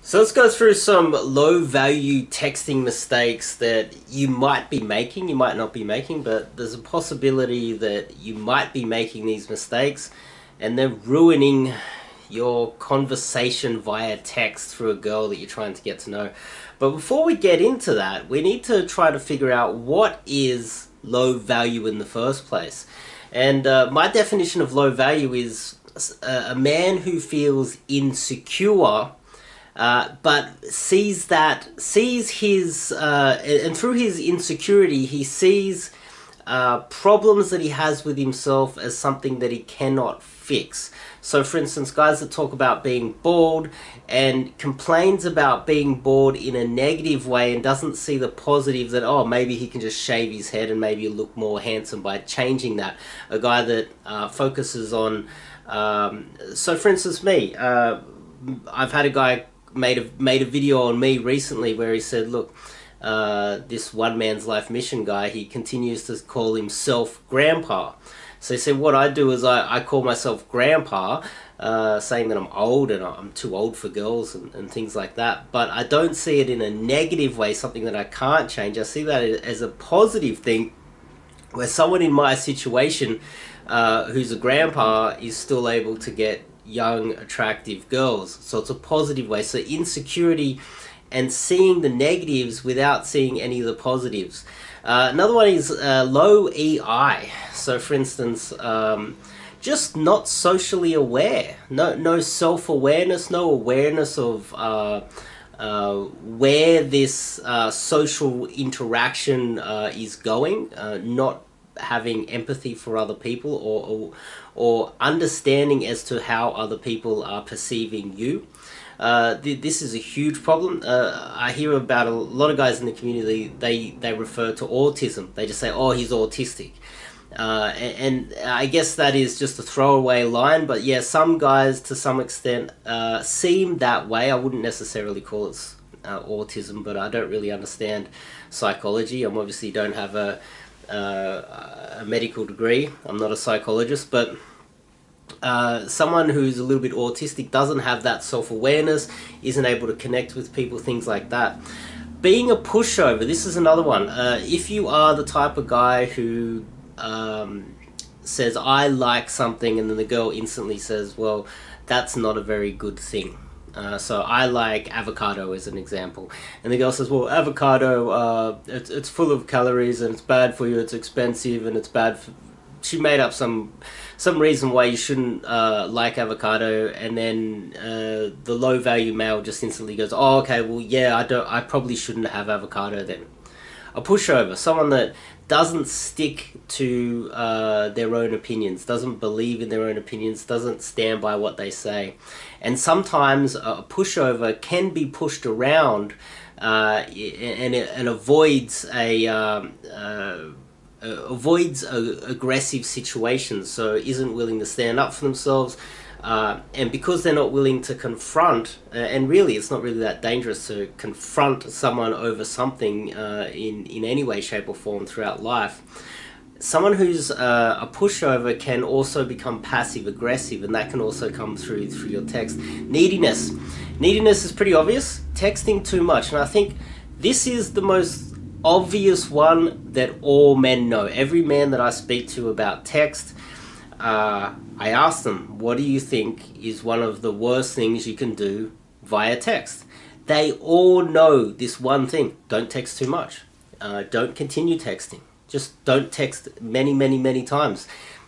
So let's go through some low value texting mistakes that you might be making, you might not be making, but there's a possibility that you might be making these mistakes and they're ruining your conversation via text through a girl that you're trying to get to know. But before we get into that, we need to try to figure out what is low value in the first place. And my definition of low value is a man who feels insecure but sees his, and through his insecurity, he sees problems that he has with himself as something that he cannot fix. So for instance, guys that talk about being bored and complains about being bored in a negative way and doesn't see the positive that, oh, maybe he can just shave his head and maybe look more handsome by changing that. A guy that focuses on, so for instance me, I've had a guy made a video on me recently where he said, look, this one man's life mission guy, he continues to call himself grandpa. So he said, what I do is I call myself grandpa, saying that I'm old and I'm too old for girls and things like that. But I don't see it in a negative way, something that I can't change. I see that as a positive thing, where someone in my situation who's a grandpa is still able to get young, attractive girls. So it's a positive way. So insecurity and seeing the negatives without seeing any of the positives. Another one is low EI. So for instance, just not socially aware. No self-awareness, no awareness of where this social interaction is going, not having empathy for other people or understanding as to how other people are perceiving you. This is a huge problem. I hear about a lot of guys in the community, they refer to autism. They just say, oh, he's autistic. And I guess that is just a throwaway line, but yeah, some guys to some extent seem that way. I wouldn't necessarily call it autism, but I don't really understand psychology. I'm obviously don't have a medical degree. I'm not a psychologist, but someone who's a little bit autistic doesn't have that self-awareness, isn't able to connect with people, things like that. Being a pushover, this is another one. If you are the type of guy who says, I like something, and then the girl instantly says, well, that's not a very good thing. So I like avocado as an example, and the girl says, well, avocado, it's full of calories and it's bad for you, it's expensive and it's bad for... She made up some reason why you shouldn't like avocado, and then the low value male just instantly goes, oh, okay, well, yeah, I probably shouldn't have avocado then. A pushover, someone that doesn't stick to their own opinions, doesn't believe in their own opinions, doesn't stand by what they say. And sometimes a pushover can be pushed around and avoids aggressive situations, so isn't willing to stand up for themselves. And because they're not willing to confront, and really it's not really that dangerous to confront someone over something in any way, shape or form throughout life, someone who's a pushover can also become passive aggressive, and that can also come through your text. Neediness is pretty obvious. Texting too much, and I think this is the most obvious one that all men know. Every man that I speak to about text, I ask them, what do you think is one of the worst things you can do via text? They all know this one thing: don't text too much. Don't continue texting. Just don't text many times.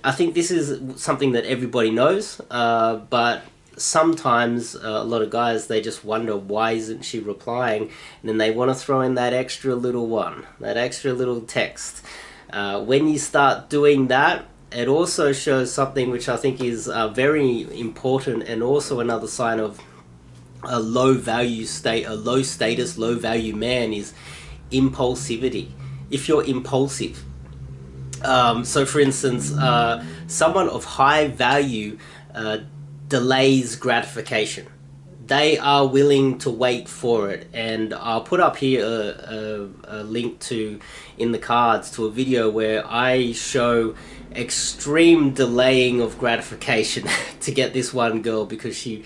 I think this is something that everybody knows, but sometimes a lot of guys, they just wonder, why isn't she replying? And then they want to throw in that extra little one, that extra little text. When you start doing that, it also shows something which I think is very important, and also another sign of a low value state, a low status, low value man, is impulsivity. If you're impulsive, so for instance, someone of high value delays gratification. They are willing to wait for it, and I'll put up here a link to, in the cards, to a video where I show extreme delaying of gratification to get this one girl, because she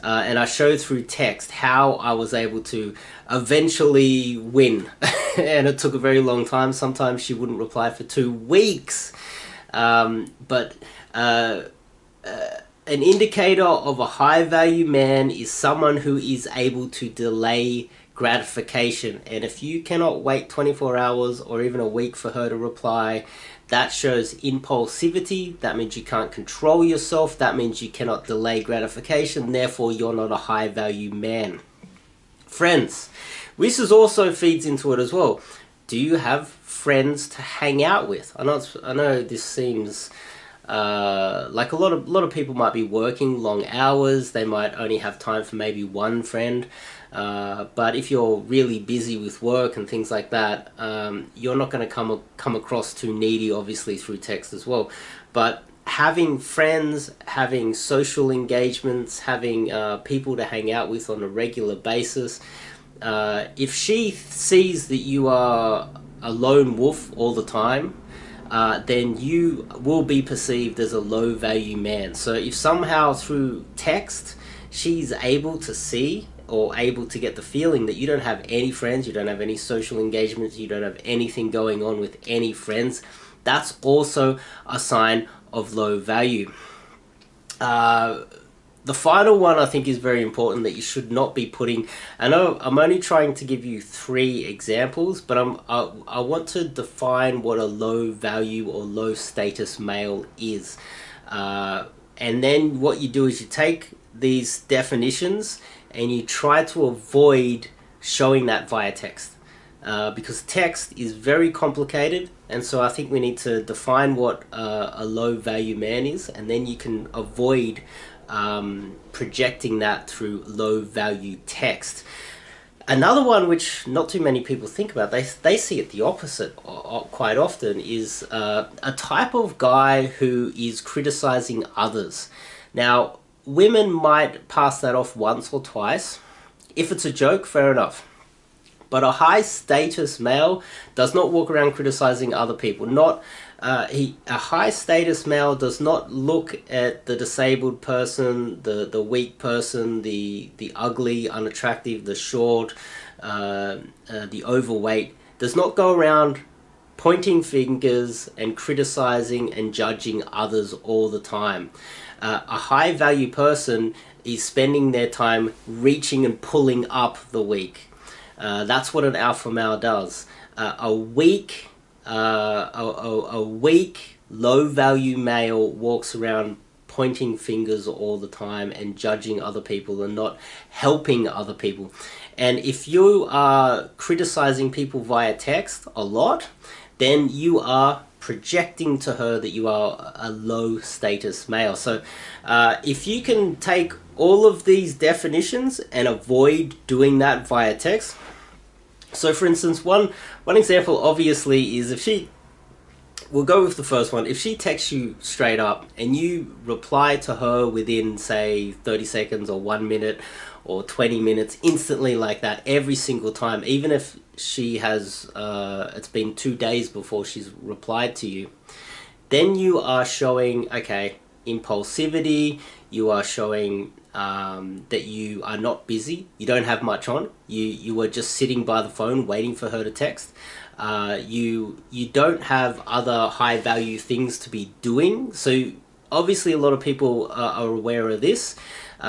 and I showed through text how I was able to eventually win. And it took a very long time. Sometimes she wouldn't reply for 2 weeks. But an indicator of a high value man is someone who is able to delay gratification. And if you cannot wait 24 hours or even a week for her to reply, that shows impulsivity. That means you can't control yourself. That means you cannot delay gratification. Therefore, you're not a high value man. Friends. This also feeds into it as well. Do you have friends to hang out with? I know this seems like a lot of people might be working long hours. They might only have time for maybe one friend. But if you're really busy with work and things like that, you're not going to come across too needy, obviously, through text as well. But having friends, having social engagements, having people to hang out with on a regular basis, if she sees that you are a lone wolf all the time, then you will be perceived as a low value man. So if somehow through text she's able to see or able to get the feeling that you don't have any friends, you don't have any social engagements, you don't have anything going on with any friends, that's also a sign of low value. The final one I think is very important, that you should not be putting. I know I'm only trying to give you 3 examples, but I want to define what a low value or low status male is. And then what you do is you take these definitions and you try to avoid showing that via text. Because text is very complicated, and so I think we need to define what a low value man is, and then you can avoid projecting that through low value text. Another one which not too many people think about, they see it the opposite quite often, is a type of guy who is criticizing others. Now, women might pass that off once or twice. If it's a joke, fair enough. But a high status male does not walk around criticizing other people. A high status male does not look at the disabled person, the weak person, the ugly, unattractive, the short, the overweight. Does not go around pointing fingers and criticizing and judging others all the time. A high value person is spending their time reaching and pulling up the weak. That's what an alpha male does. A weak, low value male walks around pointing fingers all the time and judging other people and not helping other people. And if you are criticizing people via text a lot, then you are projecting to her that you are a low status male. So if you can take all of these definitions and avoid doing that via text. So for instance, one example obviously is, if she, we'll go with the first one, if she texts you straight up and you reply to her within say 30 seconds or 1 minute or 20 minutes instantly like that every single time, even if she has it's been 2 days before she's replied to you, then you are showing, okay, impulsivity. You are showing that you are not busy, you don't have much on, you are just sitting by the phone waiting for her to text. You don't have other high value things to be doing. So obviously a lot of people are aware of this.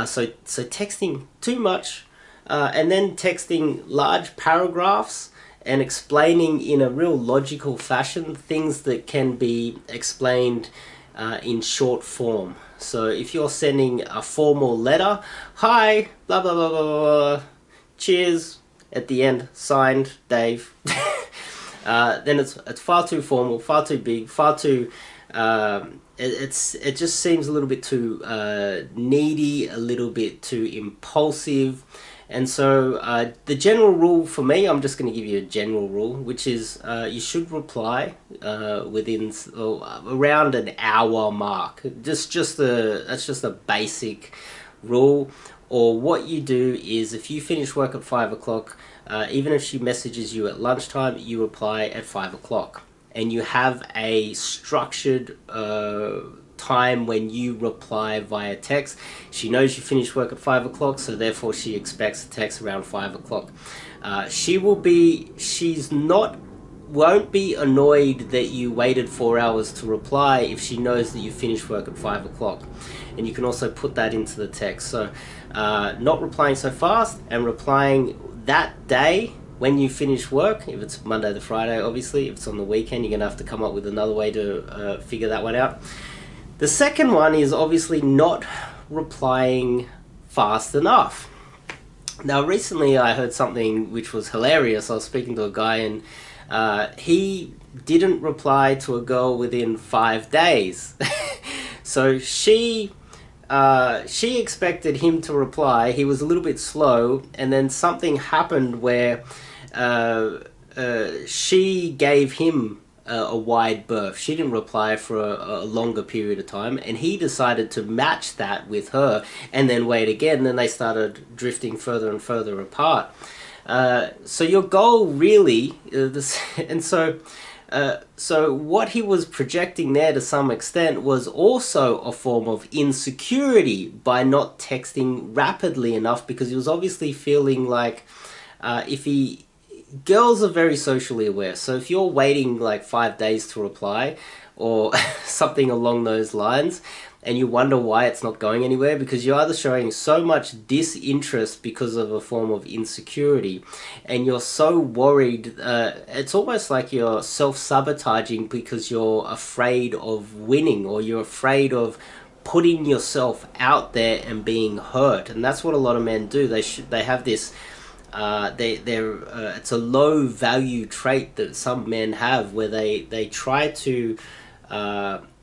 So texting too much and then texting large paragraphs and explaining in a real logical fashion things that can be explained in short form. So if you're sending a formal letter, hi, blah, blah, blah, blah, blah, cheers, at the end, signed, Dave, then it's far too formal, far too big, far too, it just seems a little bit too needy, a little bit too impulsive. And so the general rule for me, I'm just going to give you a general rule, which is you should reply within around an hour mark. That's just a basic rule. Or what you do is, if you finish work at 5 o'clock, even if she messages you at lunchtime, you reply at 5 o'clock. And you have a structured time when you reply via text. She knows you finish work at 5 o'clock, so therefore she expects a text around 5 o'clock. Won't be annoyed that you waited 4 hours to reply if she knows that you finished work at 5 o'clock. And you can also put that into the text. So not replying so fast, and replying that day when you finish work. If it's Monday to Friday, obviously. If it's on the weekend, you're going to have to come up with another way to figure that one out. The second one is obviously not replying fast enough. Now, recently I heard something which was hilarious. I was speaking to a guy, and he didn't reply to a girl within 5 days. So she expected him to reply. He was a little bit slow, and then something happened where she gave him a wide berth. She didn't reply for a longer period of time, and he decided to match that with her and then wait again. Then they started drifting further and further apart. So your goal really, so what he was projecting there to some extent was also a form of insecurity by not texting rapidly enough, because he was obviously feeling like girls are very socially aware. So if you're waiting like 5 days to reply or something along those lines, and you wonder why it's not going anywhere, because you're either showing so much disinterest because of a form of insecurity, and you're so worried, it's almost like you're self-sabotaging because you're afraid of winning, or you're afraid of putting yourself out there and being hurt. And that's what a lot of men do. They have this it's a low value trait that some men have, where they try to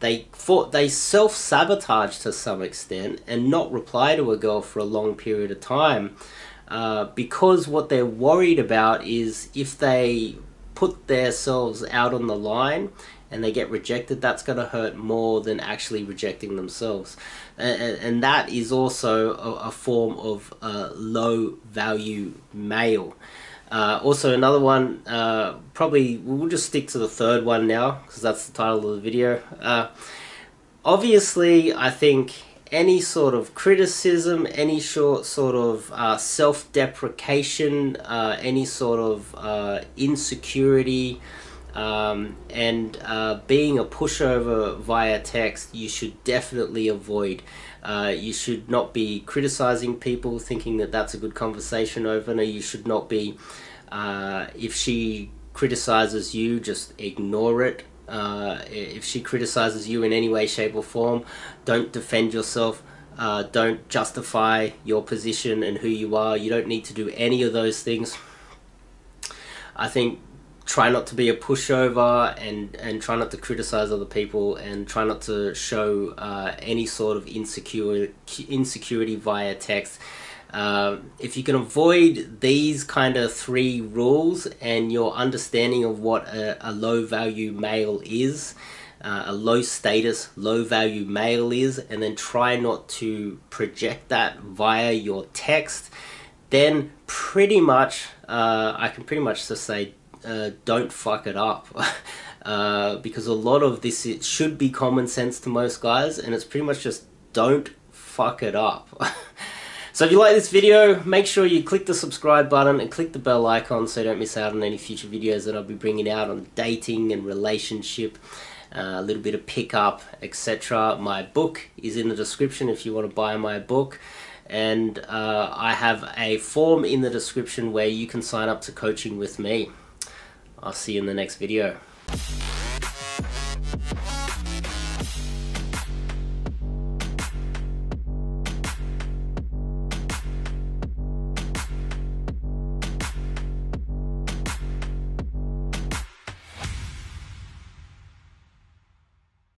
they self-sabotage to some extent and not reply to a girl for a long period of time, because what they're worried about is if they put themselves out on the line and they get rejected, that's going to hurt more than actually rejecting themselves. And that is also a form of low value male. Also another one, probably we'll just stick to the third one now because that's the title of the video. Obviously, I think any sort of criticism, any sort of self-deprecation, any sort of insecurity, and being a pushover via text, you should definitely avoid. You should not be criticizing people thinking that that's a good conversation opener. You should not be, if she criticizes you, just ignore it. If she criticizes you in any way, shape or form, don't defend yourself. Don't justify your position and who you are. You don't need to do any of those things. I think try not to be a pushover, and try not to criticize other people, and try not to show any sort of insecurity via text. If you can avoid these kind of 3 rules, and your understanding of what a low value male is, a low status, low value male is, and then try not to project that via your text, then pretty much I can pretty much just say don't fuck it up. Because a lot of this, it should be common sense to most guys, and it's pretty much just don't fuck it up. So if you like this video, make sure you click the subscribe button and click the bell icon so you don't miss out on any future videos that I'll be bringing out on dating and relationship, a little bit of pickup, etc. My book is in the description if you want to buy my book. And I have a form in the description where you can sign up to coaching with me. I'll see you in the next video.